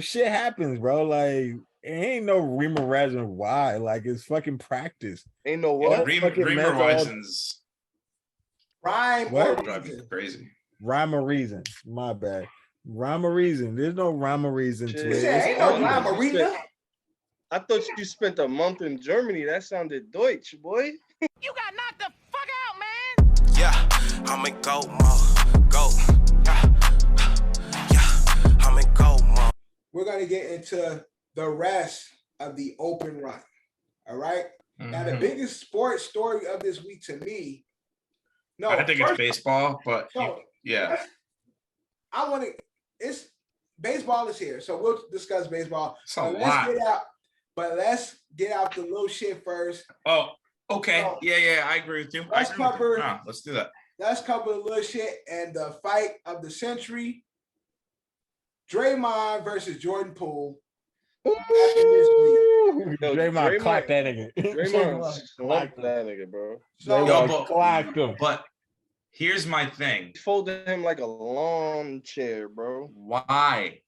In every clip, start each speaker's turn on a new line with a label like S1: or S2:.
S1: Shit happens, bro. Like, it ain't no Rima reason why. Like, it's fucking practice.
S2: Ain't no what?
S3: Reamer Rison's
S2: Rhyme
S1: what?
S2: or
S3: Drive you
S2: reason?
S3: crazy.
S1: Rhyme or reason. My bad. Rhyme or reason. There's no rhyme or reason to
S2: You
S1: it.
S2: said
S1: It's
S2: ain't no
S1: argument.
S2: rhyme or reason? I thought you spent a month in Germany. That sounded Deutsch, boy.
S4: You got knocked the fuck out, man.
S5: Yeah, I'm in go mode. Go. Yeah, I'm in go mode.
S6: We're gonna get into the rest of the open run. All right. Now the biggest sports story of this week to me. No,
S3: I think it's baseball, but yeah.
S6: I want to. It's baseball is here, so we'll discuss baseball.
S3: It's a lot.
S6: Let's get out the little shit first.
S3: Oh, okay.
S6: So,
S3: yeah, I agree with you.
S6: Let's cover.
S3: No, let's do that.
S6: Let's cover the little shit and the fight of the century. Draymond versus Jordan Poole.
S1: Draymond clapped that nigga.
S2: Draymond slumped that nigga, bro.
S1: Clapped him.
S3: But here's my thing.
S2: He folded him like a lawn chair, bro.
S3: Why?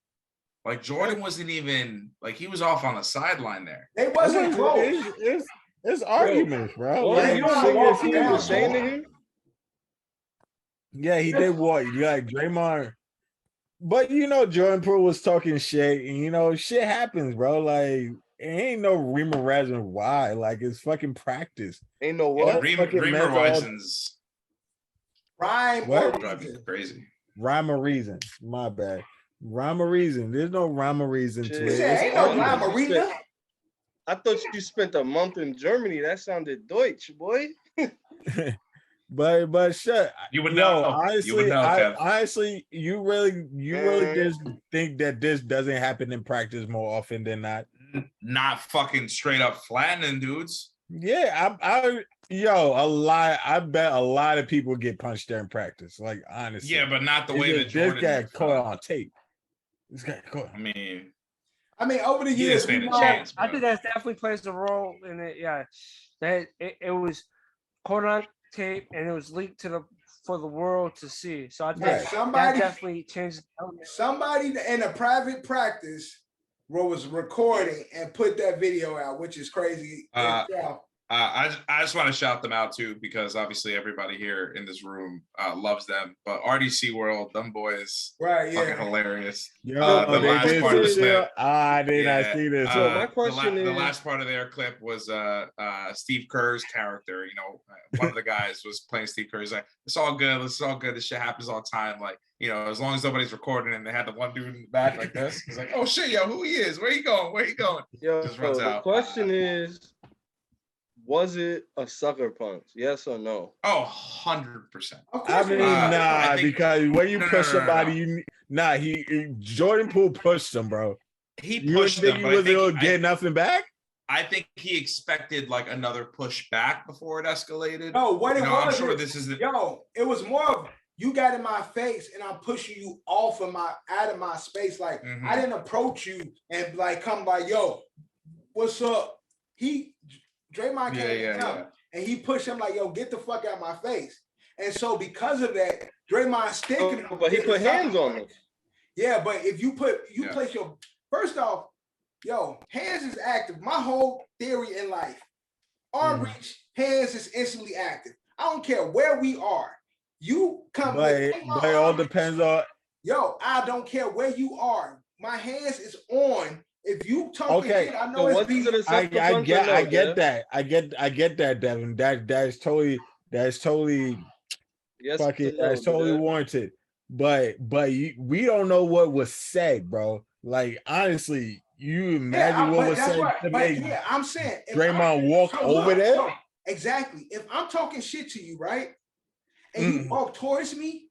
S3: Like, Jordan wasn't even, like, he was off on the sideline there.
S6: They wasn't close.
S1: It's arguments, bro.
S2: Well, you don't see what he was saying to him?
S1: Yeah, he did what? Like, Draymond. But, Jordan Poole was talking shit, and, shit happens, bro. Like, it ain't no Rima reason why. Like, it's fucking practice.
S2: Ain't no what?
S3: Reamer Rison's
S6: Rhyme or
S3: drive you crazy.
S1: Rhyme or reason. My bad. Rhyme or reason. There's no rhyme or reason to it.
S6: Ain't no rhyme or reason.
S2: I thought you spent a month in Germany. That sounded Deutsch, boy.
S1: But shut.
S3: You would know.
S1: Honestly,
S3: you would know, Kev.
S1: Honestly, you really just think that this doesn't happen in practice more often than not.
S3: Not fucking straight up flattening dudes.
S1: Yeah, I bet a lot of people get punched there in practice. Like, honestly.
S3: Yeah, but not the way that Jordan.
S1: This guy caught on tape. This guy caught.
S3: I mean,
S6: over the years,
S7: I think that definitely plays a role in it. Yeah, that it was caught on tape and it was leaked for the world to see. So I think that definitely changed.
S6: Somebody in a private practice was recording and put that video out, which is crazy.
S3: I just want to shout them out too, because obviously everybody here in this room loves them. But RDC World, them boys,
S6: right? Yeah,
S3: fucking hilarious.
S1: The last part of the clip, I did not see this.
S2: So my question is,
S3: the last part of their clip was Steve Kerr's character. One of the guys was playing Steve Kerr. He's like, "It's all good. This is all good. This shit happens all the time. Like, as long as nobody's recording." And they had the one dude in the back like this. He's like, "Oh shit, yo, who he is? Where he going? Where he going?"
S2: Yo,
S3: just runs out.
S2: The question is, was it a sucker punch? Yes or no?
S3: Oh, 100%.
S1: I mean, because when you push somebody, Jordan Poole pushed him, bro.
S3: He pushed him, but
S1: he was going to get nothing back?
S3: I think he expected like another push back before it escalated.
S6: No, what it was.
S3: I'm sure this is
S6: it was more of, you got in my face and I'm pushing you out of my space. Like, I didn't approach you and like come like, yo, what's up? Draymond came and he pushed him like, yo, get the fuck out of my face. And so because of that, Draymond stinking.
S2: But he put hands on him.
S6: Yeah, but if you place your, first off, yo, hands is active. My whole theory in life, arm reach, hands is instantly active. I don't care where we are. You come.
S1: But it all depends on.
S6: Yo, I don't care where you are. My hands is on. If you talk shit, I know
S2: so
S6: it's.
S1: I get that. I get that, Devin. That's totally that's totally warranted. But we don't know what was said, bro. Like, honestly, you imagine what was said to make
S6: I'm saying
S1: Draymond walk over there?
S6: Exactly. If I'm talking shit to you, right? And you walk towards me,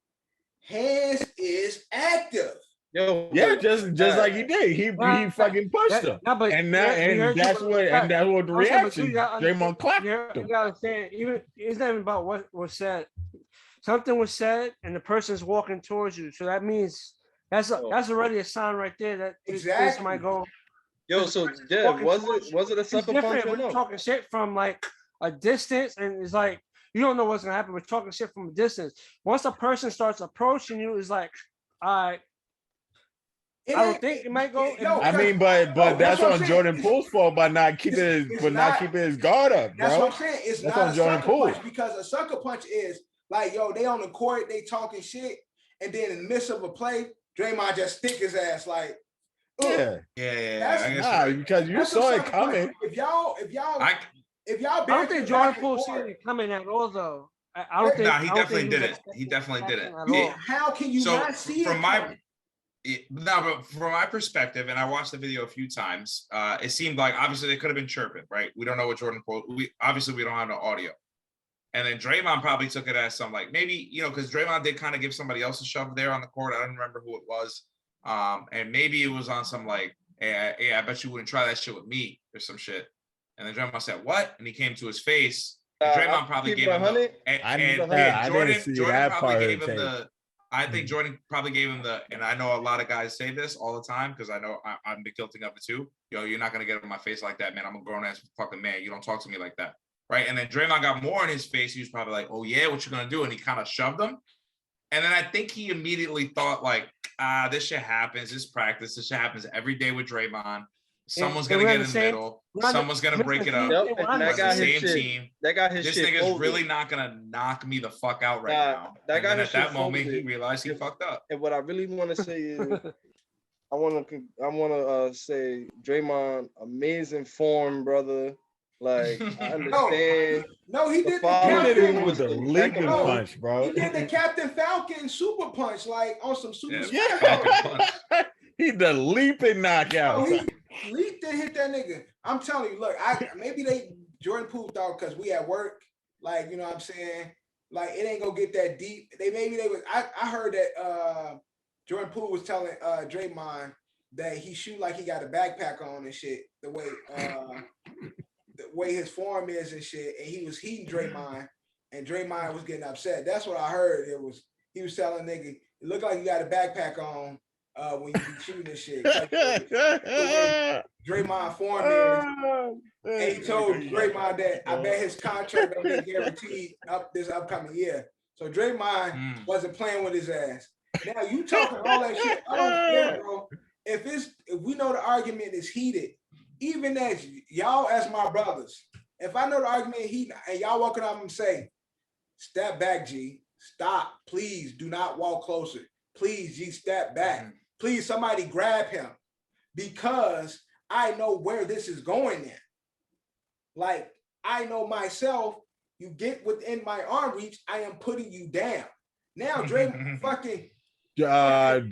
S6: hands is active.
S2: Yo,
S1: just like he did. He fucking pushed him. That's what the reaction. Draymond clapped him.
S7: You gotta say, it's not even about what was said. Something was said, and the person's walking towards you. So that means that's already a sign right there that this might go.
S2: Yo, so was it a sucker punch or no?
S7: We're talking shit from like a distance, and it's like you don't know what's gonna happen. We're talking shit from a distance. Once a person starts approaching you, it's like, all right. I don't think it might go.
S1: I mean, but that's on Jordan Poole's fault by not keeping his guard up, bro.
S6: That's what I'm saying. It's
S1: that's
S6: not
S1: on
S6: a
S1: Jordan
S6: sucker
S1: Poole.
S6: punch because a sucker punch is like, yo, they on the court, they talking shit, and then in the midst of a play, Draymond just stick his ass like,
S1: yeah. Because you saw it coming.
S6: If y'all
S7: I don't think Jordan Poole seen it coming at all, though. I don't think.
S3: No, he definitely did it. He definitely did it.
S6: How can you not see it?
S3: But from my perspective, and I watched the video a few times, it seemed like obviously they could have been chirping, right? We don't know what Jordan Poole. We don't have no audio, and then Draymond probably took it as some like maybe because Draymond did kind of give somebody else a shove there on the court. I don't remember who it was, and maybe it was on some like, hey, I bet you wouldn't try that shit with me or some shit. And then Draymond said, "What?" And he came to his face. Draymond probably gave him the, and Jordan probably gave him the. I think Jordan probably gave him the, and I know a lot of guys say this all the time because I know I'm guilty of it too. Yo, you're not gonna get in my face like that, man. I'm a grown ass fucking man. You don't talk to me like that, right? And then Draymond got more in his face. He was probably like, "Oh yeah, what you gonna do?" And he kind of shoved him. And then I think he immediately thought like, this shit happens. This practice. This shit happens every day with Draymond. Someone's gonna get in the middle. Someone's gonna break it up.
S2: And that got his shit.
S3: Team.
S2: That got his
S3: this
S2: shit.
S3: This nigga's really not gonna knock me the fuck out right now.
S2: That guy.
S3: At that moment, he realized he fucked up.
S2: And what I really want to say is, I want to say, Draymond, amazing form, brother. Like I understand.
S6: No, he did
S1: the leaping punch, bro.
S6: He did the Captain Falcon super punch, like on some super.
S1: He the leaping knockout.
S6: Oh, he leaped and hit that nigga. I'm telling you, look, maybe Jordan Poole thought because we at work, like, you know what I'm saying? Like, it ain't gonna get that deep. I heard that Jordan Poole was telling Draymond that he shoot like he got a backpack on and shit, the way his form is and shit, and he was heating Draymond, and Draymond was getting upset. That's what I heard. He was telling nigga, it looked like you got a backpack on. When you be shooting this shit, Draymond form is, and he told Draymond that I bet his contract don't get guaranteed up this upcoming year. So Draymond wasn't playing with his ass. Now you talking all that shit. I don't care, bro. If we know the argument is heated, even as y'all as my brothers, if I know the argument is heated and y'all walking up and say, "Step back, G. Stop, please. Do not walk closer. Please, G. Step back." Please, somebody grab him because I know where this is going in. Like, I know myself, you get within my arm reach, I am putting you down. Now, Dre fucking...
S1: But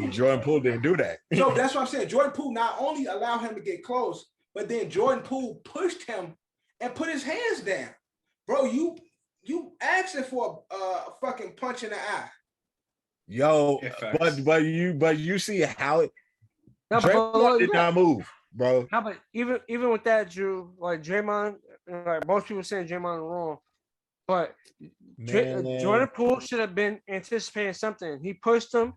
S1: Jordan Poole didn't do that.
S6: So that's what I'm saying. Jordan Poole not only allowed him to get close, but then Jordan Poole pushed him and put his hands down. Bro, you asking for a fucking punch in the eye.
S1: Yo, but you see how Draymond did not move, bro.
S7: No, but even with that, Drew, like Draymond, like most people saying Draymond wrong, but Jordan Poole should have been anticipating something. He pushed him.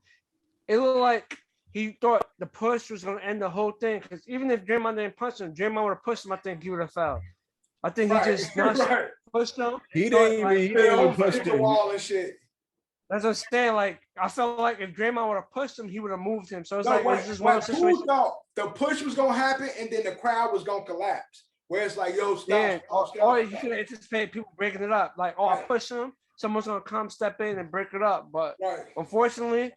S7: It looked like he thought the push was going to end the whole thing. Because even if Draymond didn't punch him, Draymond would have pushed him. I think he would have fouled. I think he just pushed him.
S1: He didn't even push
S6: the wall and shit.
S7: That's what I'm saying. Like, I felt like if Draymond would have pushed him, he would have moved him. So it's
S6: Poole thought the push was gonna happen, and then the crowd was gonna collapse. Where it's like, yo, stop.
S7: Yeah, or you can anticipate people breaking it up. Like, I push him, someone's gonna come step in and break it up. But unfortunately,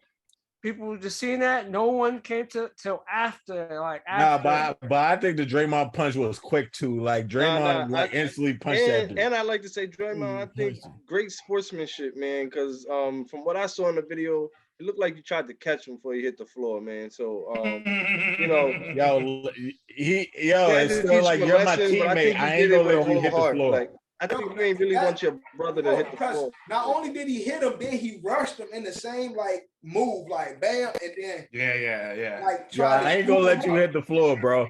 S7: people were just seeing that. No one came till after.
S1: But I think the Draymond punch was quick too. Like Draymond instantly punched that dude.
S2: And I like to say Draymond, I think great sportsmanship, man. Because from what I saw in the video, it looked like you tried to catch him before he hit the floor, man. So
S1: it's still like you're my teammate. I ain't gonna let you hit the floor.
S2: Like, I think you ain't really want your brother to hit the floor.
S6: Not only did he hit him, then he rushed him in the same move, like bam, and then
S1: I ain't gonna let you hit the floor, bro.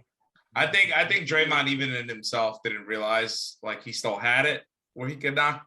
S3: I think Draymond even in himself didn't realize like he still had it where he could knock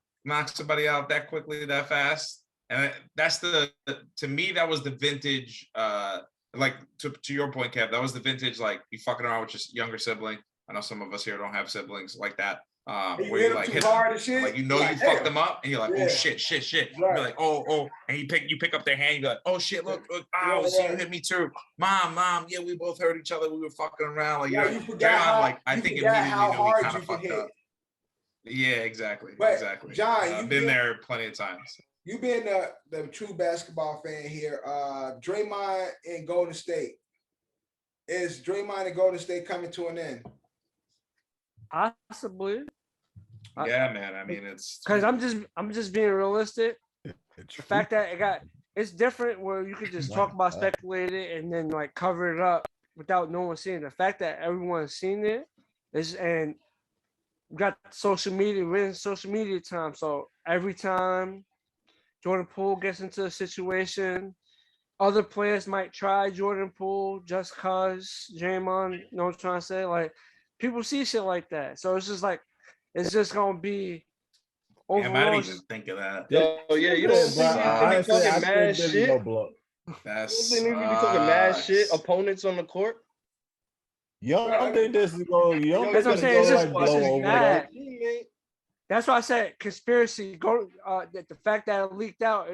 S3: somebody out that quickly, that fast. And that's to me, that was the vintage, like to your point, Kev, that was the vintage, like you fucking around with your younger sibling. I know some of us here don't have siblings like that.
S6: You
S3: where
S6: hit
S3: you
S6: him
S3: like
S6: too
S3: hit
S6: hard
S3: them,
S6: and shit.
S3: like you know you
S6: Like,
S3: fucked
S6: damn.
S3: them up, and you're like,
S6: Yeah.
S3: oh shit.
S6: Right.
S3: You're like, oh, and you pick up their hand, you're like, oh shit, look,
S6: Yeah,
S3: see, you
S6: right.
S3: hit me too, mom, yeah, we both hurt each other, we were fucking around, like,
S6: Yeah,
S3: you
S6: you forgot
S3: Draymond,
S6: how
S3: like, I
S6: you
S3: think
S6: forgot
S3: immediately
S6: how
S3: knew he
S6: hard
S3: kind
S6: you
S3: of
S6: can
S3: fucked
S6: hit.
S3: up. Yeah, exactly.
S6: But,
S3: Exactly.
S6: John,
S3: I've been there plenty of times.
S6: You being the true basketball fan here, Draymond in Golden State. Is Draymond in Golden State coming to an end?
S7: Possibly.
S3: Yeah, man. I mean, it's
S7: because I'm just being realistic. The fact that it's different where you could just talk about speculating and then like cover it up without no one seeing it. The fact that everyone's seen it is, and we got social media, we're in social media time. So every time Jordan Poole gets into a situation, other players might try Jordan Poole just cause Draymond, you know what I'm trying to say? Like people see shit like that. So it's just like it's just gonna be overall.
S3: I didn't even think of that.
S2: Oh yeah, you don't think
S1: I
S2: people be talking mad shit? You don't think niggas be talking mad shit? Opponents on the court.
S1: You don't think this is going? You don't
S7: That's
S1: think
S7: what I'm
S1: this
S7: saying.
S1: is
S7: It's
S1: going
S7: just
S1: to blow over?
S7: bad.
S1: Though?
S7: That's why I said conspiracy. The fact that it leaked out.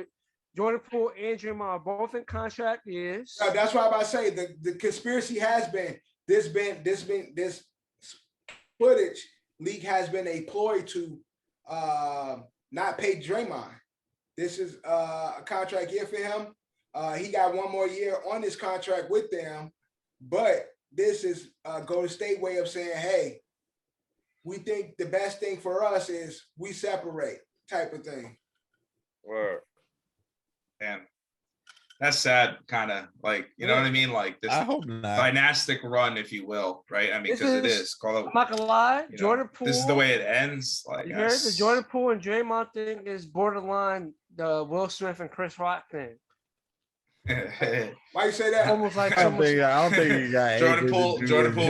S7: Jordan Poole and Jimi are both in contract years.
S6: No, that's why I'm about to say the conspiracy has been this footage leak has been a ploy to not pay Draymond. This is a contract year for him. He got one more year on this contract with them, but this is Golden State way of saying, hey, we think the best thing for us is we separate type of thing.
S2: Word.
S3: Damn. That's sad, kind of like, you know what I mean? Like this
S1: I hope not.
S3: dynastic run, if you will, right? I mean, because it is. Call it,
S7: I'm not gonna lie, Jordan Poole.
S3: This is the way it ends. Like,
S7: you heard the Jordan Poole and Draymond thing is borderline the Will Smith and Chris Rock thing.
S6: Why you say that?
S7: Almost like
S1: I don't think he got
S3: Jordan Poole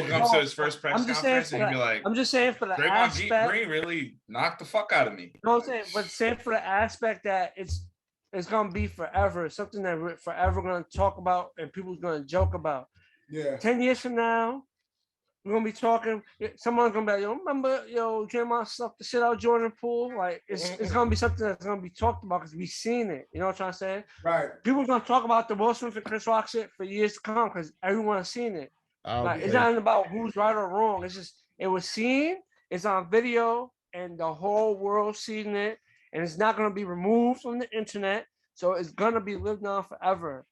S3: comes to his first press conference and he'd be like,
S7: I'm just saying for the
S3: Draymond
S7: aspect,
S3: Green really knocked the fuck out of me.
S7: You know what I'm saying? But saying for the aspect that it's gonna be forever, something that we're forever gonna talk about and people's gonna joke about.
S6: Yeah.
S7: 10 years from now, we're gonna be talking. Someone's gonna be like, remember, Draymond sucked the shit out of Jordan Poole. Like it's gonna be something that's gonna be talked about because we've seen it. You know what I'm trying to say?
S6: Right.
S7: People's gonna talk about the Will Smith and Chris Rock shit for years to come because everyone's seen it. Like it's not about who's right or wrong. It's just it was seen, it's on video, and the whole world's seen it, and it's not gonna be removed from the internet. So it's gonna be lived on forever.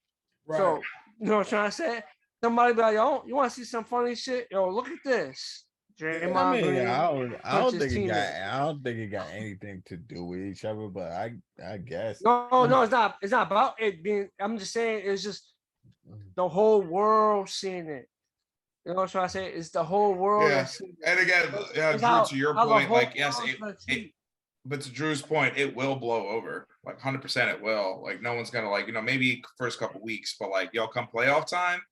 S7: Right. So you know what I'm trying to say? Somebody be like, yo, you want to see some funny shit? Yo, look at this. Draymond Green.
S1: I don't think it got anything to do with each other, but I guess.
S7: No, it's not. It's not about it being. I'm just saying it's just the whole world seeing it. You know what I'm trying to say? It's the whole world.
S3: Yeah. And again, Drew, to your point, like yes, but to Drew's point, it will blow over. Like 100%, it will. Like no one's gonna maybe first couple weeks, but like y'all come playoff time.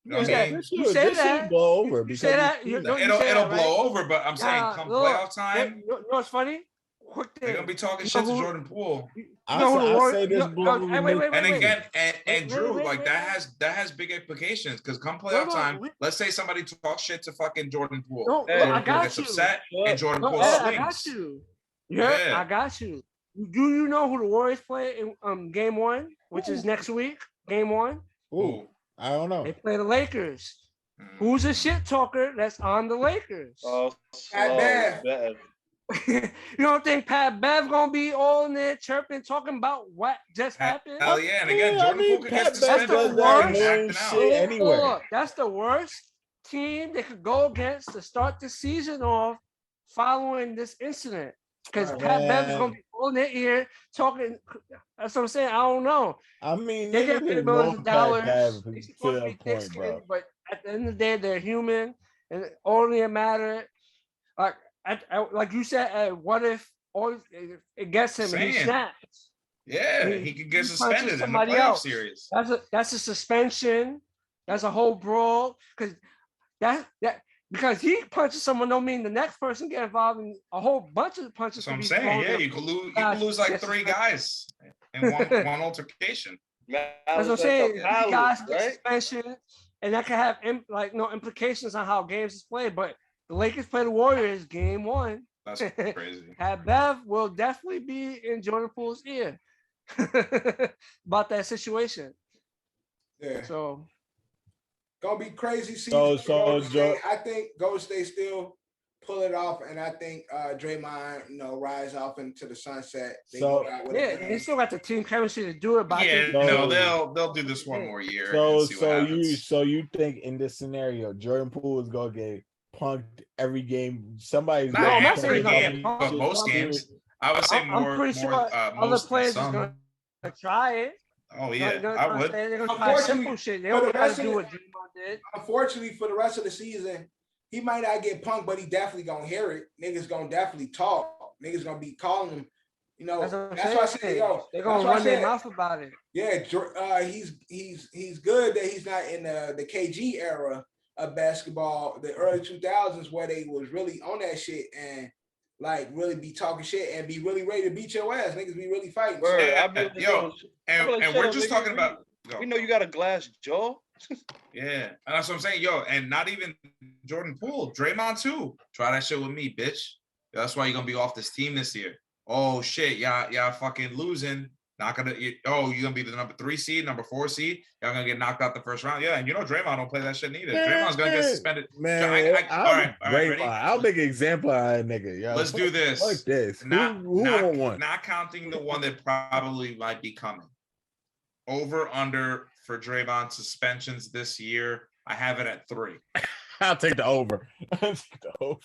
S3: You know what I mean?
S7: You say that.
S1: Blow over.
S7: You say that.
S3: It'll blow over, but I'm saying come playoff time.
S7: You know what's funny? Quick thing.
S3: They're gonna be talking shit to Jordan Poole.
S1: I say this blow over.
S3: And again, and Drew, like that has big implications because come playoff time, let's say somebody talks shit to fucking Jordan Poole. Jordan Poole gets upset, and Jordan Poole swings.
S7: I got you. Yeah, I got you. Do you know who the Warriors play in game 1, which is next week? Game 1.
S1: Ooh. I don't know.
S7: They play the Lakers. Who's a shit talker that's on the Lakers?
S6: Pat Bev.
S7: You don't think Pat Bev gonna be all in there chirping, talking about what just happened?
S3: Hell yeah! And again, Jordan Poole could get suspended.
S7: That's the worst team they could go against to start the season off following this incident. Because Pat Bev is gonna be on their ear talking. That's what I'm saying. I don't know.
S1: I mean,
S7: they get $50 million.
S1: They're supposed to be
S7: thick-skinned, but at the end of the day, they're human, and only a matter. Like you said, what if it gets him? He snaps.
S3: Yeah, he could get suspended in the playoff series.
S7: That's a suspension. That's a whole brawl. Because he punches someone don't mean the next person get involved in a whole bunch of punches.
S3: That's what I'm saying. Yeah, you could lose like 3 guys in one altercation.
S7: That's what I'm saying. Guys get suspension, and that can have implications on how games is played. But the Lakers play the Warriors game 1.
S3: That's crazy.
S7: Pat Bev will definitely be in Jordan Poole's ear about that situation.
S6: Yeah.
S7: So
S6: gonna be crazy season. I think Golden State still pull it off, and I think Draymond, rise off into the sunset.
S7: They still got the team chemistry to do it. But
S3: they'll do this one more year.
S1: So you think in this scenario, Jordan Poole is gonna get punked every game? Somebody's
S3: not every game, but most games. I would say more.
S7: I'm pretty sure other players are gonna try it.
S3: Oh yeah, I would.
S7: They're gonna try simple shit. They don't try to do what Draymond did.
S6: Unfortunately, for the rest of the season, he might not get punked, but he definitely gonna hear it. Niggas gonna definitely talk. Niggas gonna be calling him. That's why I said,
S7: they're gonna run their mouth about it.
S6: Yeah, he's good that he's not in the KG era of basketball, the early 2000s, where they was really on that shit and like really be talking shit and be really ready to beat your ass. Niggas be really fighting.
S3: And we're just talking about.
S2: We know you got a glass jaw.
S3: Yeah, and that's what I'm saying, and not even Jordan Poole, Draymond too. Try that shit with me, bitch. That's why you're gonna be off this team this year. Oh shit, y'all fucking losing. Not gonna. You're gonna be the number 3 seed, number 4 seed. Y'all gonna get knocked out the first round. Yeah, and Draymond don't play that shit neither. Draymond's gonna get suspended.
S1: Man,
S3: all right, ready?
S1: I'll make an example out of that nigga. Yo.
S3: Let's do this.
S1: Like this.
S3: Not counting the one that probably might be coming. Over under for Draymond suspensions this year. I have it at 3.
S1: I'll take the over. I'll take the over.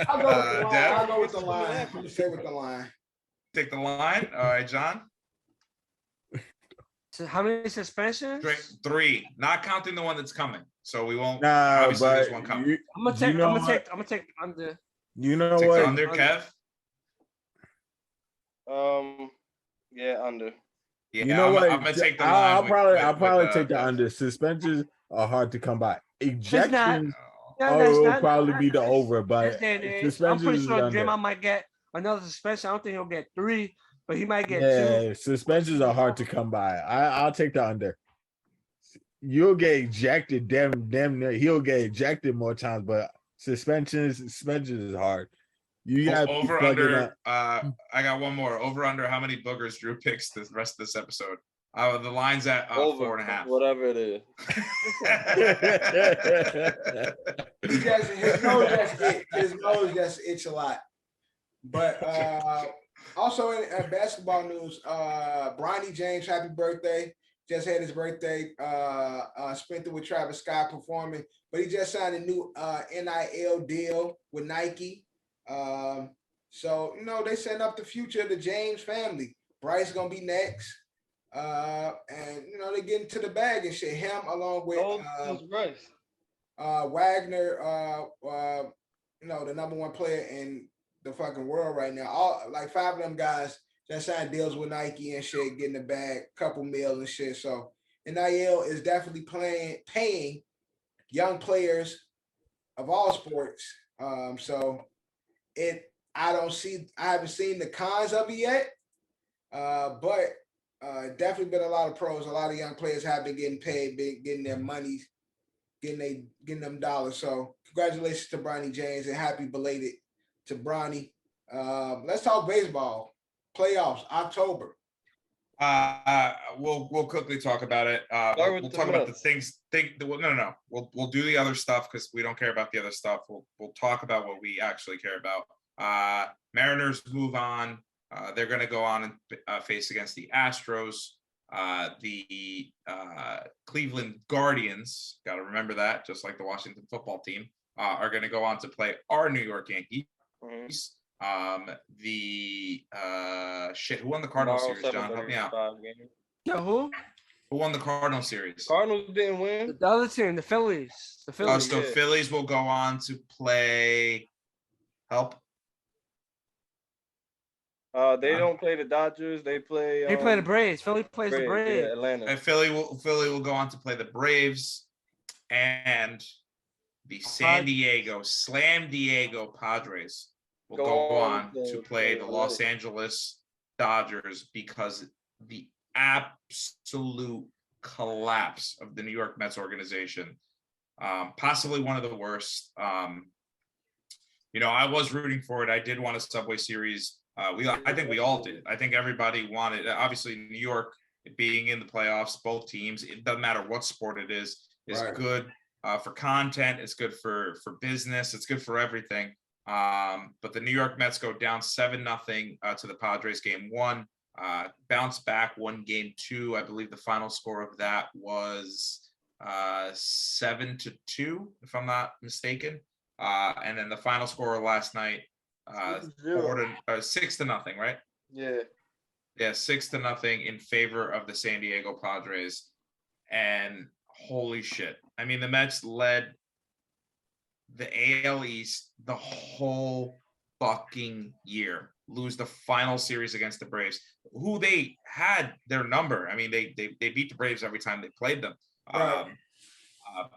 S6: I'll go with the line. Stay with the line.
S3: Take the line. All right, John.
S7: So how many suspensions?
S3: 3, not counting the one that's coming. So we won't.
S1: Nah,
S3: obviously,
S1: but
S3: there's one coming.
S7: I'm gonna take under.
S1: You know
S3: take
S1: what?
S3: Under, Kev.
S2: Yeah, under.
S3: Yeah,
S1: you know what?
S3: I'm gonna take the line.
S1: I'll probably take the under. Suspensions are hard to come by. Ejections will probably be the over, but suspensions.
S7: I'm pretty sure Draymond might get another suspension. I don't think he'll get 3, but he might get 2.
S1: Yeah, suspensions are hard to come by. I'll take the under. You'll get ejected. Damn near. He'll get ejected more times, but suspensions is hard. You got
S3: over under. I got one more. Over under. How many boogers Drew picks the rest of this episode? The line's at 4.5.
S2: Whatever it is.
S6: His nose just itch a lot. But also in basketball news, Bronny James, happy birthday. Just had his birthday. Spent it with Travis Scott performing, but he just signed a new NIL deal with Nike. So they setting up the future of the James family. Bryce gonna be next. And they get into the bag and shit. Him along with Wagner, the number 1 player in the fucking world right now. All like 5 of them guys that signed deals with Nike and shit, getting the bag, couple meals and shit. So NIL is definitely paying young players of all sports. So I haven't seen the cons of it yet. But definitely been a lot of pros. A lot of young players have been getting paid, getting their money, getting them dollars. So congratulations to Bronny James and happy belated to Bronny. Let's talk baseball. Playoffs, October.
S3: We'll quickly talk about it. We'll talk about the things. No. We'll do the other stuff because we don't care about the other stuff. We'll talk about what we actually care about. Mariners move on. They're going to go on and face against the Astros. The Cleveland Guardians, got to remember that, just like the Washington football team, are going to go on to play our New York Yankees. Who won the Cardinal series, John? Help me out.
S7: Yeah, who
S3: won the Cardinal series?
S2: Cardinals didn't win.
S7: The other team, the Phillies.
S3: Phillies will go on to play. Help.
S2: They don't play the Dodgers. They play.
S7: They play the Braves. Philly plays the Braves.
S2: Yeah, Atlanta.
S3: And Philly will go on to play the Braves, and the San Diego Padres will go on to play the Los Angeles Dodgers because the absolute collapse of the New York Mets organization possibly one of the worst. You know, I was rooting for it. I did want a Subway Series. I think we all did. I think everybody wanted, obviously New York being in the playoffs, both teams, it doesn't matter what sport it is
S6: Right.
S3: good for content. It's good for business. It's good for everything. But the New York Mets go down 7-0 to the Padres game one, bounce back, won game two. I believe the final score of that was 7-2, if I'm not mistaken. And then the final score last night, 6-0, right?
S2: Yeah.
S3: Yeah, 6-0 in favor of the San Diego Padres. And holy shit. I mean, the Mets led the AL East the whole fucking year. Lose the final series against the Braves, who they had their number. I mean, they beat the Braves every time they played them.
S6: Right.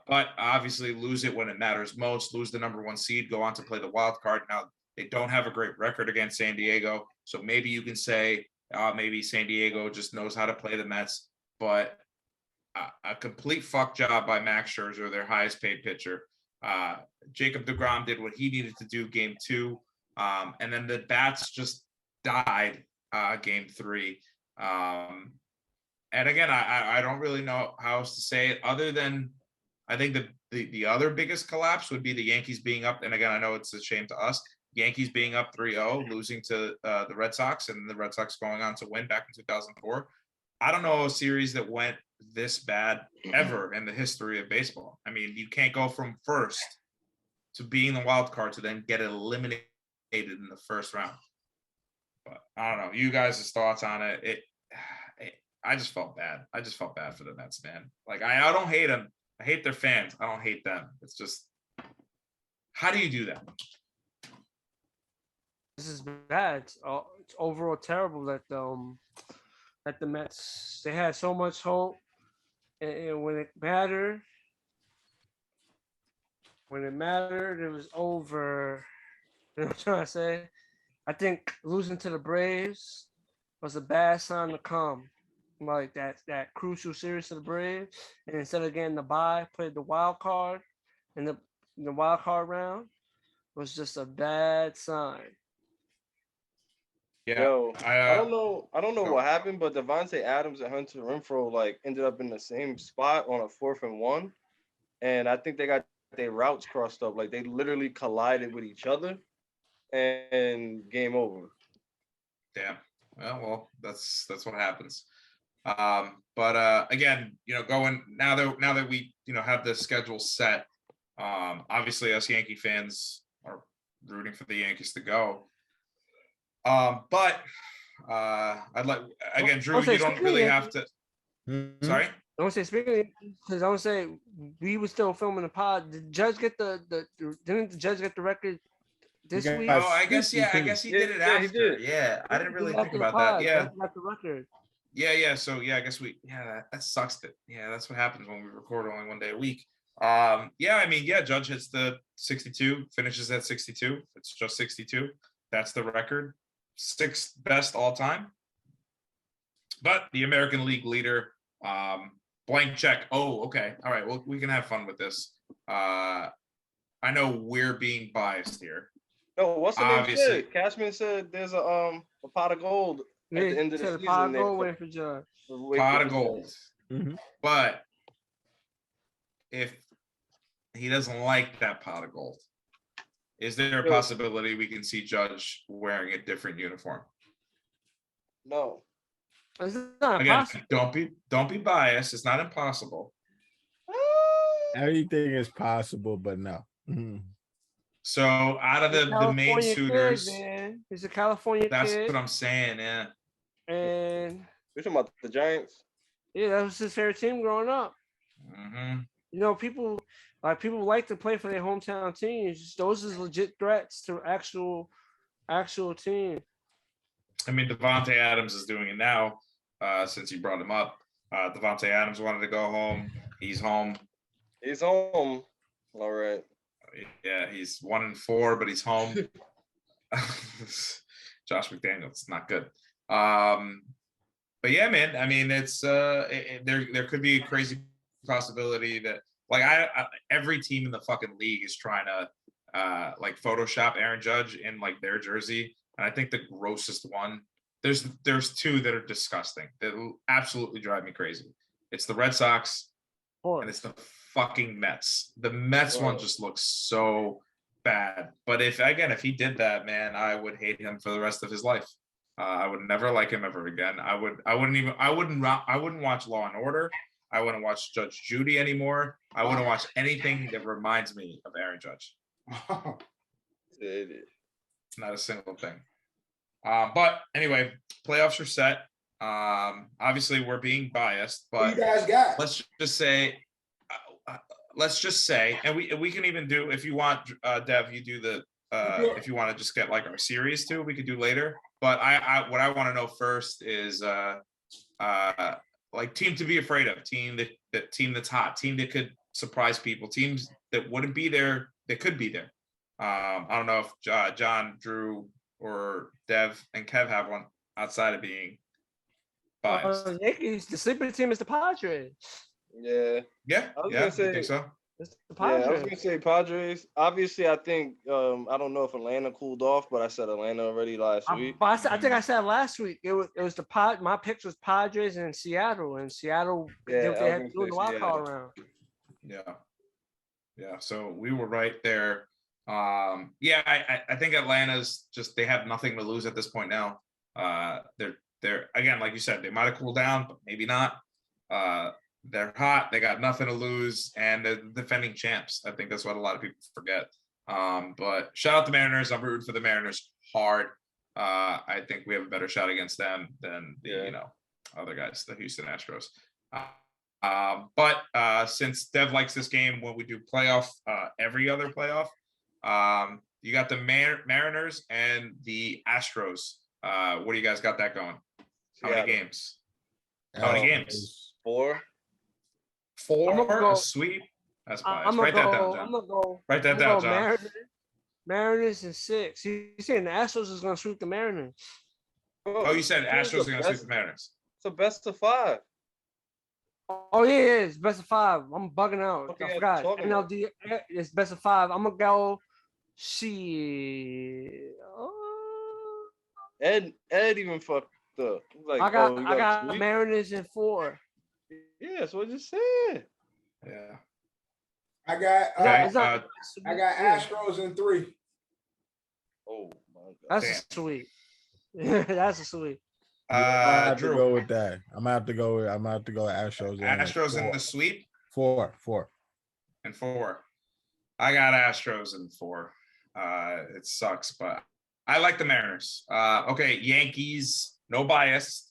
S3: But obviously lose it when it matters most, lose the number one seed, go on to play the wild card. Now, they don't have a great record against San Diego. So maybe you can say maybe San Diego just knows how to play the Mets. But a complete fuck job by Max Scherzer, their highest paid pitcher. Jacob deGrom did what he needed to do game two. And then the bats just died game three. And again, I don't really know how else to say it other than I think the other biggest collapse would be the Yankees being up. And again, I know it's a shame to us. Yankees being up 3-0, losing to the Red Sox, and the Red Sox going on to win back in 2004. I don't know a series that went this bad ever in the history of baseball. I mean, you can't go from first to being the wild card to then get eliminated in the first round. But I don't know. You guys' thoughts on it? I just felt bad. I just felt bad for the Mets, man. Like, I don't hate them. I hate their fans. I don't hate them. It's just, how do you do that?
S7: This is bad. It's overall terrible that the Mets, they had so much hope, and when it mattered, it was over. You know what I'm trying to say? I think losing to the Braves was a bad sign to come. Like that crucial series to the Braves, and instead of getting the bye, played the wild card, and the wild card round was just a bad sign.
S3: Yeah,
S2: Yo, I don't know
S3: go.
S2: what happened, but Devontae Adams and Hunter Renfroe like ended up in the same spot on a 4th and 1, and I think they got their routes crossed up. Like they literally collided with each other, and game over.
S3: Damn. Well, that's what happens. But again, you know, going now that we, you know, have the schedule set, obviously us Yankee fans are rooting for the Yankees to go. But I'd like, again, Drew, you don't really have to.
S1: Mm-hmm.
S3: Sorry?
S7: I want to say, speaking, because I want to say we were still filming the pod. Did the judge get didn't the judge get the record this week?
S3: Oh, I guess he did it after.
S2: He did.
S3: Yeah, I didn't really think
S7: After the
S3: about
S7: pod,
S3: that. Yeah.
S7: Judge got the record.
S3: Yeah. So yeah, I guess that sucks. That's what happens when we record only one day a week. I mean, Judge hits the 62, finishes at 62. It's just 62. That's the record. 6th best all time. But the American League leader, blank check. Oh, okay. All right. Well, we can have fun with this. I know we're being biased here.
S2: No, what's the name said? Cashman said there's a pot of gold at the end of the season.
S7: Pot of gold waiting for Judge.
S3: Pot of gold.
S1: Mm-hmm.
S3: But if he doesn't like that pot of gold, is there a possibility we can see Judge wearing a different uniform?
S2: No.
S7: It's not
S3: Again,
S7: possible.
S3: don't be biased. It's not impossible.
S1: Everything is possible, but no. Mm-hmm.
S3: So out of the main suitors,
S7: he's a California
S3: that's
S7: kid.
S3: what I'm saying. Yeah.
S7: And
S2: You're talking about the Giants?
S7: Yeah, that was his favorite team growing up.
S3: Mm-hmm.
S7: You know, people like to play for their hometown teams. Those is legit threats to actual team.
S3: I mean, Devontae Adams is doing it now, since you brought him up. Devontae Adams wanted to go home. He's home.
S2: He's home. All right.
S3: Yeah, he's 1-4, but he's home. Josh McDaniels, not good. But yeah, man. I mean, it's there could be a crazy possibility that Like every team in the fucking league is trying to like Photoshop Aaron Judge in like their jersey, and I think the grossest one. There's two that are disgusting that absolutely drive me crazy. It's the Red Sox and it's the fucking Mets. The Mets one just looks so bad. But if he did that, man, I would hate him for the rest of his life. I would never like him ever again. I wouldn't watch Law and Order. I wouldn't watch Judge Judy anymore. I wouldn't watch anything that reminds me of Aaron Judge. Not a single thing. But anyway, playoffs are set. Obviously, we're being biased, but
S6: you guys got?
S3: let's just say, and we can even do, if you want, Dev, you do the if you want to just get like our series too, we could do later. But what I want to know first is like team to be afraid of, team that's hot, team that could surprise people, teams that wouldn't be there that could be there. I don't know if John, Drew, or Dev and Kev have one outside of being biased.
S7: Yankees, the sleeping team is the Padres.
S2: Yeah.
S3: I was gonna say, you think so?
S7: It's the Padres.
S2: Yeah, I was gonna say Padres. Obviously, I think I don't know if Atlanta cooled off, but I said Atlanta already last week.
S7: I think I said last week. It was the my picks was Padres and Seattle, and Seattle they had to do the wild card round.
S3: Yeah. So we were right there. I think Atlanta's just, they have nothing to lose at this point now. They're again, like you said, they might have cooled down, but maybe not. They're hot. They got nothing to lose, and they're defending champs. I think that's what a lot of people forget. But shout out the Mariners. I'm rooting for the Mariners hard. I think we have a better shot against them than the other guys, the Houston Astros. But since Dev likes this game, when we do playoff, every other playoff, you got the Mariners and the Astros. What do you guys got that going? How many games? How many games?
S2: 4.
S3: 4? A sweep? That's biased. Write that down, John.
S7: I'm gonna go.
S3: Write that down, John.
S7: Mariners and 6. You saying the Astros is gonna sweep the Mariners?
S3: Oh, you said Astros are gonna sweep the Mariners.
S2: It's a best of 5.
S7: Oh yeah, it's best of 5. I'm bugging out.
S2: Okay,
S7: I forgot. NLD, it's best of 5. I'm gonna go see.
S2: Ed even fucked up. Like,
S7: I got Mariners in 4.
S2: Yeah, that's what I just said.
S3: Yeah.
S6: I got Astros in 3.
S2: Oh my god.
S7: That's a sweet. That's a sweet.
S1: I have to go with that. I'm gonna have to go with Astros.
S3: Astros in the sweep?
S1: 4.
S3: And 4. I got Astros in 4. It sucks, but I like the Mariners. Okay, Yankees, no bias.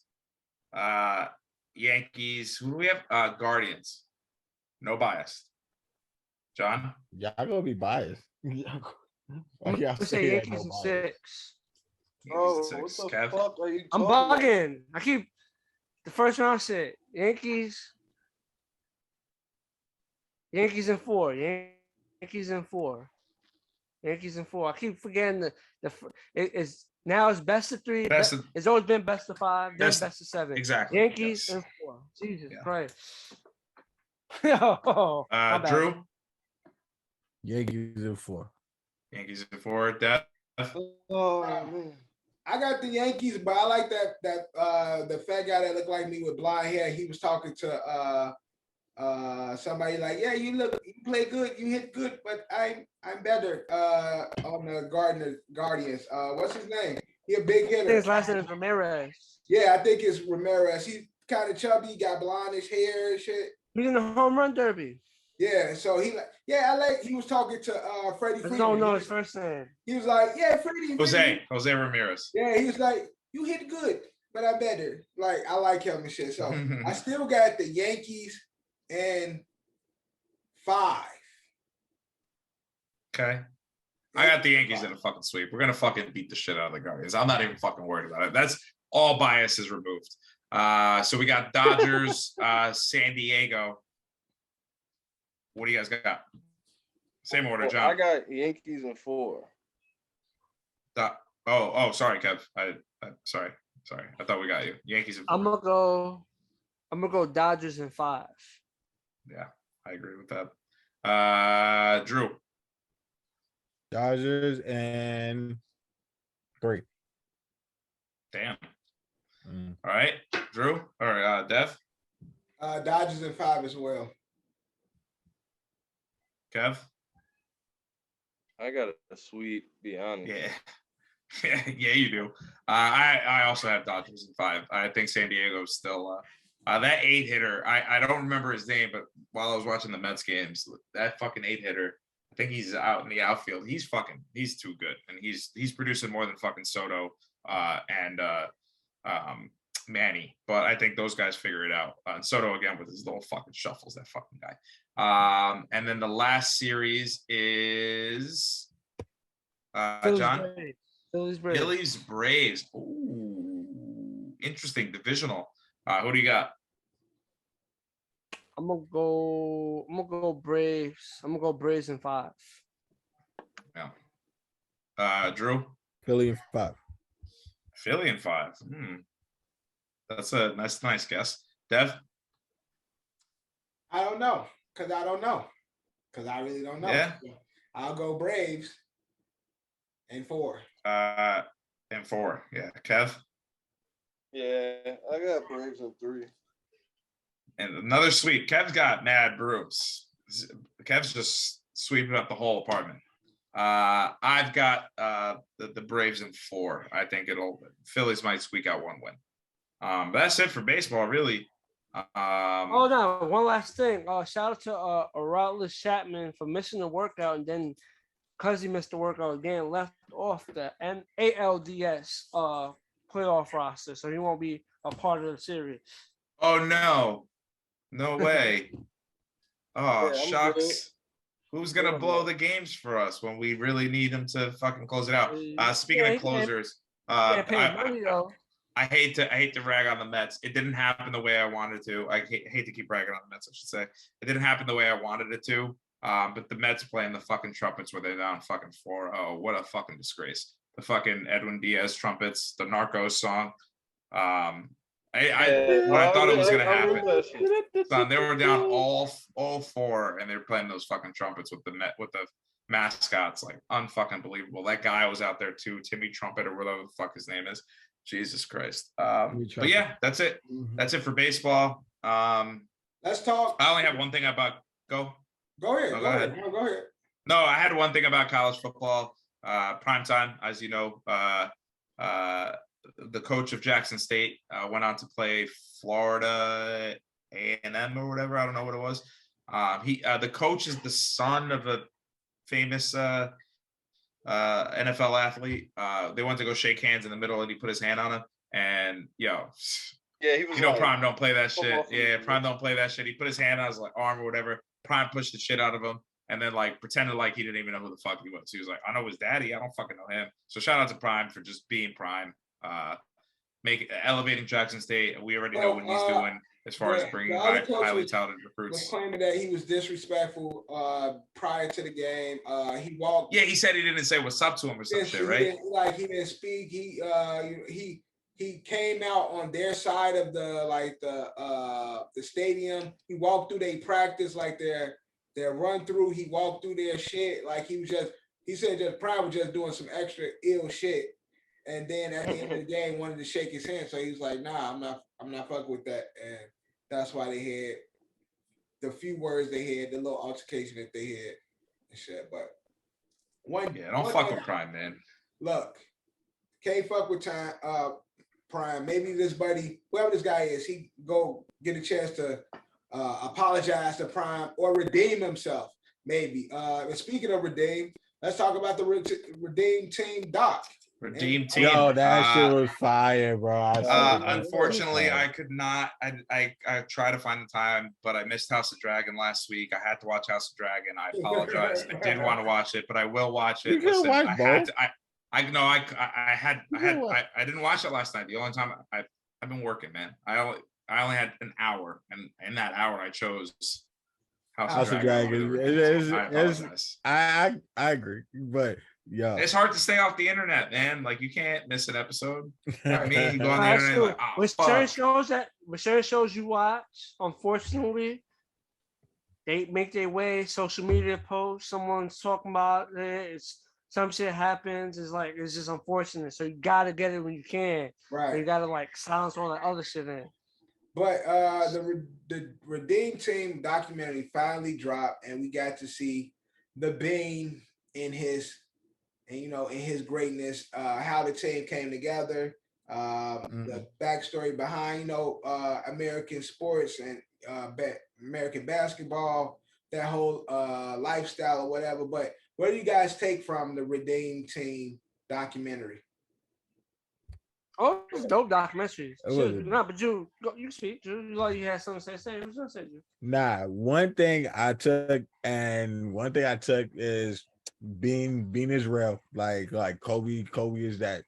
S3: Yankees, who do we have? Guardians. No bias. John?
S1: Yeah, I'm gonna be biased.
S7: Let's say Yankees in 6.
S2: Oh, what the fuck are you
S7: I'm bugging. I keep the first round I said Yankees in 4. Yankees in 4. I keep forgetting it's now it's best of 3. It's always been best of 5, then best of 7.
S3: Exactly.
S7: Yankees in 4. Jesus Christ. Yo,
S3: Drew?
S1: Yankees in 4.
S3: Yankees in 4. Death?
S2: Oh man.
S6: I got the Yankees, but I like that the fat guy that looked like me with blonde hair. He was talking to somebody like, yeah, you play good, you hit good, but I'm better on the Guardians. What's his name? He a big hitter.
S7: His last name is Ramirez.
S6: Yeah, I think it's Ramirez. He's kind of chubby, got blondish hair and shit.
S7: He's in the home run derby.
S6: Yeah, so he was talking to Freddie Freeman.
S7: I don't know his first name.
S6: He was like, yeah, Freddie.
S3: Jose Ramirez.
S6: Yeah, he was like, you hit good, but I'm better. Like, I like him and shit. So I still got the Yankees and 5.
S3: Okay. I got the Yankees in a fucking sweep. We're gonna fucking beat the shit out of the Guardians. I'm not even fucking worried about it. That's all bias is removed. So we got Dodgers, San Diego. What do you guys got? Same order, John.
S2: I got Yankees in 4.
S3: Sorry, Kev. Sorry. I thought we got you. Yankees in 4.
S7: I'm gonna go Dodgers in 5.
S3: Yeah, I agree with that. Drew.
S1: Dodgers and 3.
S3: Damn. All right, Drew or Dev.
S6: Dodgers and 5 as well.
S3: Kev.
S2: I got a sweep, be honest.
S3: Yeah. Yeah, you do. I also have Dodgers in 5. I think San Diego's still that 8-hitter. I don't remember his name, but while I was watching the Mets games, that fucking 8-hitter, I think he's out in the outfield. He's too good, and he's producing more than fucking Soto and Manny. But I think those guys figure it out. And Soto again with his little fucking shuffles, that fucking guy. And then the last series is John. Phillies Braves. Ooh, interesting divisional. Who do you got?
S7: I'm gonna go Braves. I'm gonna go Braves in 5.
S3: Yeah. Drew.
S1: Philly in 5.
S3: Philly in 5. That's a nice guess. Dev.
S6: I don't know, cause I really don't know.
S3: Yeah.
S6: So I'll go Braves in 4.
S3: And 4. Yeah. Kev.
S2: Yeah, I got Braves in 3.
S3: And another sweep. Kev's got mad brooms. Kev's just sweeping up the whole apartment. I've got the Braves in 4. I think Phillies might squeak out 1 win. But that's it for baseball, really.
S7: Oh no! One last thing. Shout out to Aroldis Chapman for missing the workout, and then because he missed the workout again, left off the ALDS playoff roster, so he won't be a part of the series.
S3: Oh no way! Oh
S2: Yeah,
S3: shucks. Who's gonna blow the games for us when we really need them to fucking close it out? Speaking of closers, I hate to rag on the Mets. It didn't happen the way I wanted to. I hate to keep ragging on the Mets, I should say. It didn't happen the way I wanted it to. But the Mets playing the fucking trumpets where they're down fucking 4-0. What a fucking disgrace. The fucking Edwin Diaz trumpets, the Narcos song. I thought it was gonna happen. Son, they were down all 4, and they were playing those fucking trumpets with the mascots, like unfucking believable. That guy was out there too, Timmy Trumpet or whatever the fuck his name is. Jesus Christ. But yeah, that's it. That's it for baseball.
S6: Let's talk.
S3: I only have one thing about
S6: Go ahead. Go ahead.
S3: No, I had one thing about college football. Primetime, as you know, the coach of Jackson State went on to play Florida A&M or whatever. I don't know what it was. The coach is the son of a famous NFL athlete. They went to go shake hands in the middle, and he put his hand on him. And he was Prime don't play that shit. Yeah, Prime don't play that shit. He put his hand on his arm or whatever. Prime pushed the shit out of him, and then pretended like he didn't even know who the fuck he was. He was like, I know his daddy. I don't fucking know him. So shout out to Prime for just being Prime, elevating Jackson State. We already know what he's doing as far as bringing highly talented recruits.
S6: Was claiming that he was disrespectful prior to the game. He walked.
S3: Yeah, he said he didn't say what's up to him or some shit, right?
S6: He didn't speak. He came out on their side of the stadium. He walked through their practice, their run through. He walked through their shit. He said Prime was just doing some extra ill shit. And then at the end of the game, wanted to shake his hand. So he was like, nah, I'm not fucking with that. And that's why they had the few words they had, the little altercation that they had and shit. But
S3: don't fuck with Prime, man.
S6: Look, can't fuck with Prime. Maybe this buddy, whoever this guy is, he go get a chance to apologize to Prime or redeem himself. Maybe. And speaking of redeem, let's talk about the redeem team, Doc.
S3: Redeem team.
S1: Yo, that shit was fire, bro.
S3: Unfortunately, I could not. I tried to find the time, but I missed House of Dragon last week. I had to watch House of Dragon. I apologize. I did want to watch it, but I will watch it. Listen, I had to. I didn't watch it last night. The only time I've been working, man. I only had an hour, and in that hour, I chose House of Dragon.
S1: I agree, but. Yeah,
S3: it's hard to stay off the internet, man. You can't miss an episode. I mean, you go on the internet
S7: with certain shows you watch, unfortunately, they make their way, social media posts, someone's talking about it, it's some shit happens, it's just unfortunate. So you gotta get it when you can.
S6: Right.
S7: You gotta like silence all that other shit in.
S6: But the Redeem Team documentary finally dropped, and we got to see the Bean in his, in his greatness, how the team came together, the backstory behind American sports and American basketball, that whole lifestyle or whatever. But what do you guys take from the Redeem Team documentary?
S7: Oh, it's a dope documentary.
S1: It
S7: No, but you speak. You had something to say. What's gonna say, Drew?
S1: Nah, one thing I took is being Israel. Like Kobe is that,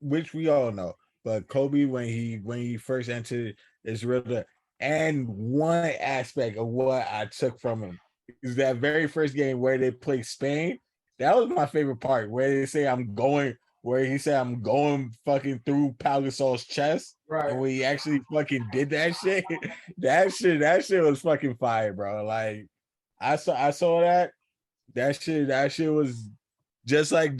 S1: which we all know. But Kobe, when he first entered Israel, and one aspect of what I took from him is that very first game where they played Spain. That was my favorite part, where they say where he said I'm going fucking through Pau Gasol's chest.
S6: Right.
S1: And when he actually fucking did that shit, that shit was fucking fire, bro. Like I saw that. That shit was just like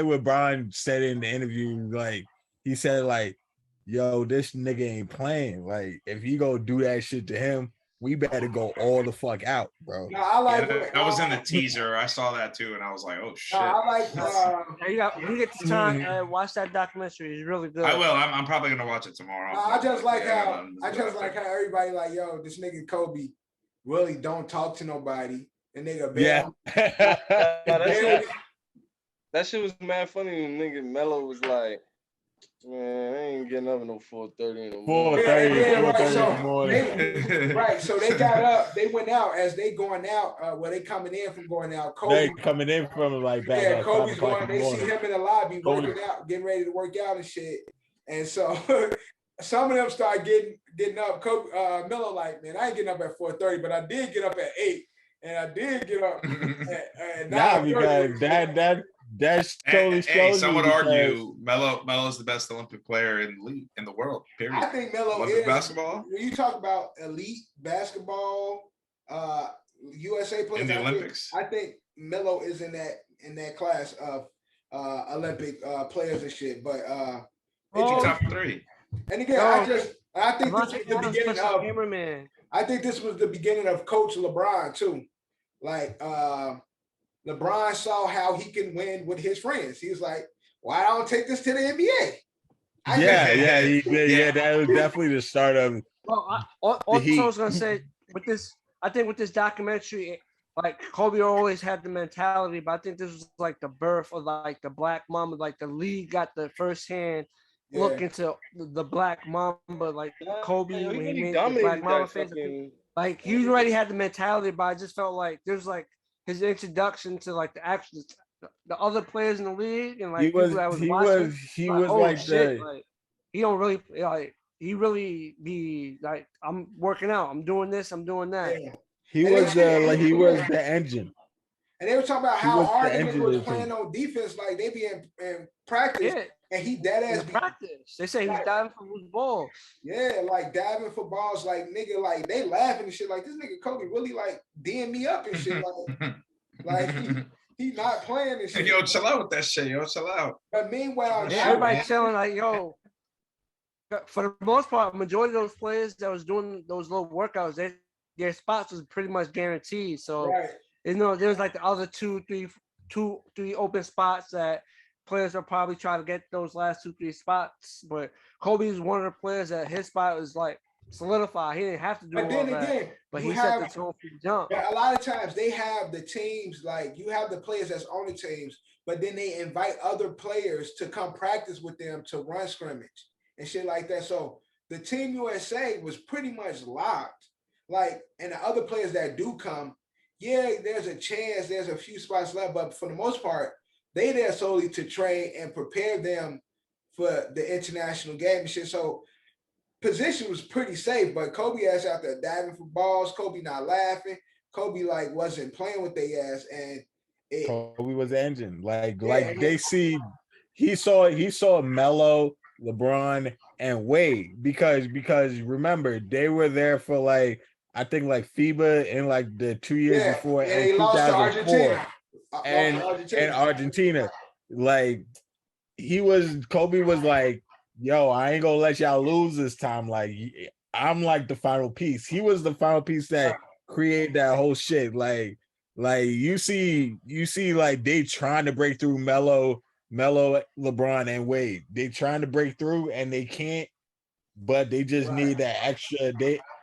S1: what Brian said in the interview. Like he said, like, yo, this nigga ain't playing. Like, if he go do that shit to him, we better go all the fuck out, bro.
S6: No, I like
S3: that was in the teaser. I saw that too, and I was like, oh shit.
S6: No, I like
S7: when you get the time, watch that documentary. It's really good.
S3: I will. I'm probably gonna watch it tomorrow.
S6: I just like how everybody like, yo, this nigga Kobe really don't talk to nobody. The nigga
S1: Yeah.
S2: That shit was mad funny. The nigga Melo was like, man, I ain't getting up at no 4:30 in the morning.
S1: 4:30 in the morning.
S6: Right, so they got up, they went out. As they going out, they coming in from going out. Kobe,
S1: they coming in from like back.
S6: Yeah, Kobe's going. They see him in the lobby working out, getting ready to work out and shit. And so some of them start getting up. Kobe, Melo like, man, I ain't getting up at 4:30, but I did get up at 8, and I did get up at 9.
S1: Because that's totally shows.
S3: Some would argue Melo's the best Olympic player in the world. Period.
S6: I think Melo
S3: is basketball.
S6: When you talk about elite basketball, USA players
S3: in the Olympics,
S6: I think Melo is in that class of Olympic players and shit. But
S3: top 3.
S6: And again, I think this was the beginning of
S7: cameraman.
S6: I think this was the beginning of Coach LeBron too. Like LeBron saw how he can win with his friends. He was like, "Why don't take this to the NBA?"
S1: He did. Yeah, that was definitely the start of.
S7: Well, I was gonna say with this, I think with this documentary, like Kobe always had the mentality, but I think this was like the birth of like the Black Mamba. Like the league got the firsthand look into the Black Mamba. Like Kobe when he made the Black Mamba face. Like he already had the mentality, but I just felt like there's like his introduction to like the other players in the league, and like
S1: he
S7: don't really like he really be like, I'm working out, I'm doing this, I'm doing that.
S6: Yeah.
S1: He was the engine.
S6: And they were talking about how hard was playing on defense, like they be in practice, and he dead ass
S7: practice. They say he's diving for loose balls.
S6: Yeah, like diving for balls, like nigga, like they laughing and shit. Like this nigga Kobe really like D'ing me up and shit. Like he not playing and shit.
S3: Yo, chill out with that shit. Yo, chill out.
S6: But meanwhile,
S7: everybody chilling like, yo. For the most part, majority of those players that was doing those little workouts, their spots was pretty much guaranteed. So there's like the other two, three open spots that players will probably try to get those last 2-3 spots. But Kobe is one of the players that his spot was like solidified. He didn't have to do all that. But he set the tone for the jump.
S6: A lot of times they have the teams, like you have the players that's on the teams, but then they invite other players to come practice with them to run scrimmage and shit like that. So the Team USA was pretty much locked. Like, and the other players that do come, there's a chance, there's a few spots left, but for the most part, they there solely to train and prepare them for the international game and shit. So position was pretty safe, but Kobe ass out there diving for balls. Kobe not laughing. Kobe like wasn't playing with their ass, and
S1: Kobe was the engine. They see, he saw Melo, LeBron, and Wade because remember they were there for like I think like FIBA in like the 2 years before
S6: Yeah,
S1: in
S6: he lost to
S1: 2004
S6: Argentina.
S1: and Argentina. Like Kobe was like, yo, I ain't gonna let y'all lose this time. Like I'm like the final piece. He was the final piece that created that whole shit. Like you see like they trying to break through Melo, LeBron, and Wade. They trying to break through and they can't, but they just need that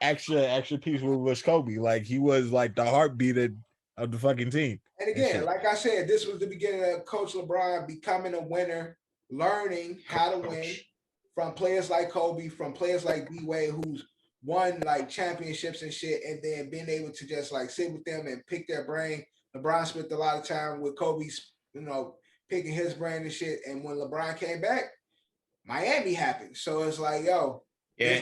S1: extra piece with Kobe. Like he was like the heartbeat of the fucking team.
S6: And again, like I said, this was the beginning of Coach LeBron becoming a winner, learning how to win from players like Kobe, from players like D-Wade, who's won like championships and shit, and then being able to just like sit with them and pick their brain. LeBron spent a lot of time with Kobe's, picking his brain and shit. And when LeBron came back, Miami happened. So it's like, yo.
S3: Yeah,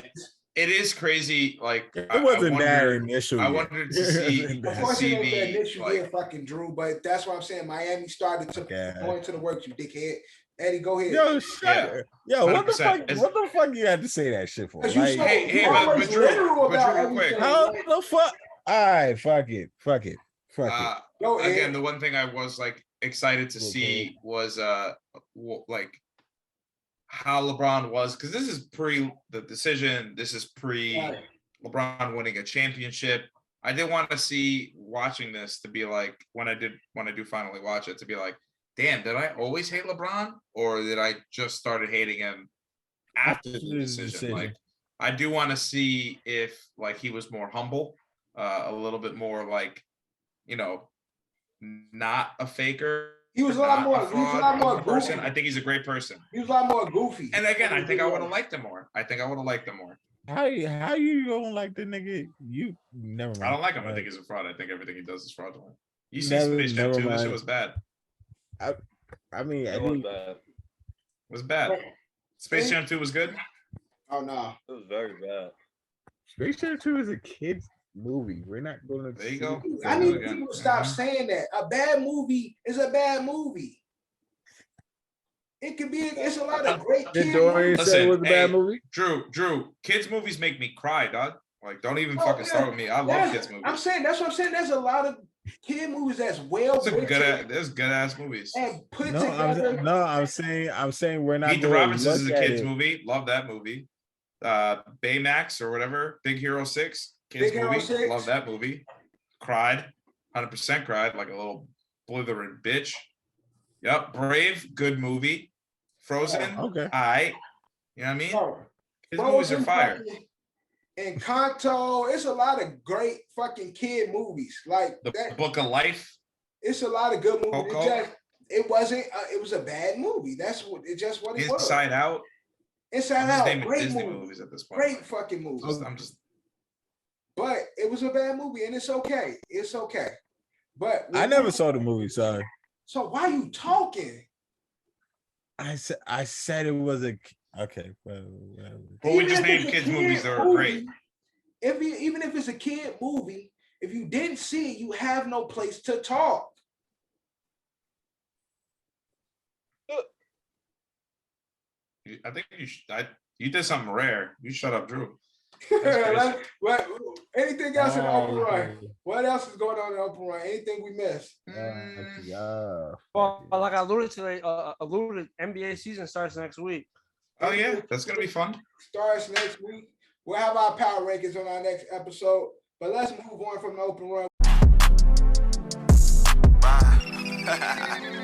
S3: it is crazy. Like
S1: it wasn't there initially.
S3: I wanted to see.
S6: Of course, it ain't the initial year, fucking Drew, but that's what I'm saying. Miami started to go into the works, you dickhead. Eddie, go ahead.
S1: Yo, shut Yo, what the fuck? What the fuck you had to say that shit for? Like,
S3: hey, but Drew, real quick.
S1: How the fuck? All right, fuck it.
S3: Again, the one thing I was like excited to see was like how LeBron was, because this is pre the decision. This is pre LeBron winning a championship. I did want to see watching this to be like when I do finally watch it to be like, damn, did I always hate LeBron or did I just started hating him after the decision? Like, I do want to see if like he was more humble, a little bit more like, not a faker.
S6: He was a lot more
S3: person.
S6: goofy.
S3: I think he's a great person.
S6: He was a lot more goofy.
S3: And again, I think I would have liked him more. How
S1: you don't like the nigga? You never mind.
S3: I don't like him. I think he's a fraud. I think everything he does is fraudulent. You see Space Jam 2, this shit was bad.
S1: I mean,
S2: it was bad.
S3: It was bad. Space Jam 2 was good?
S6: Oh no.
S2: It was very bad.
S1: Space Jam 2 is a kid's movie. We're not going to.
S3: There you go.
S6: I need people to stop saying that. A bad movie is a bad movie. It could be. It's a lot of great kids.
S1: Listen, it was a bad movie.
S3: Drew. Kids movies make me cry, dog. Like, don't even fucking start with me. I love kids movies.
S6: I'm saying that's what I'm saying. There's a lot of kid movies that's well written.
S3: There's good ass movies.
S6: And put together.
S1: I'm saying we're not.
S3: Meet the Robinsons is a kids movie. Love that movie. Baymax or whatever. Big Hero 6. Kids movie. 6. Love that movie. Cried. 100% cried like a little blithering bitch. Yep. Brave. Good movie. Frozen.
S1: Okay.
S3: You know what I mean? Kids movies are fire.
S6: And Kanto, it's a lot of great fucking kid movies. Like
S3: The Book of Life.
S6: It's a lot of good movies. It wasn't. It was a bad movie. That's what it just what it was.
S3: Inside Out.
S6: Inside Out. Great
S3: Disney
S6: movie.
S3: movies at this point.
S6: Great fucking movie. But it was a bad movie, and it's okay. It's okay. But
S1: I never saw the movie. Sorry.
S6: So why are you talking?
S1: I said it was a. Okay, well,
S3: we just named kids movies that are great.
S6: Even if it's a kid movie, if you didn't see it, you have no place to talk.
S3: I think you did something rare. You shut up, Drew.
S6: Anything else in the open run? What else is going on in the open run? Anything we missed?
S7: Well, like I alluded to, NBA season starts next week.
S3: Oh yeah, that's gonna be fun.
S6: Starts next week. We'll have our power rankings on our next episode. But let's move on from the open run.
S5: Bye.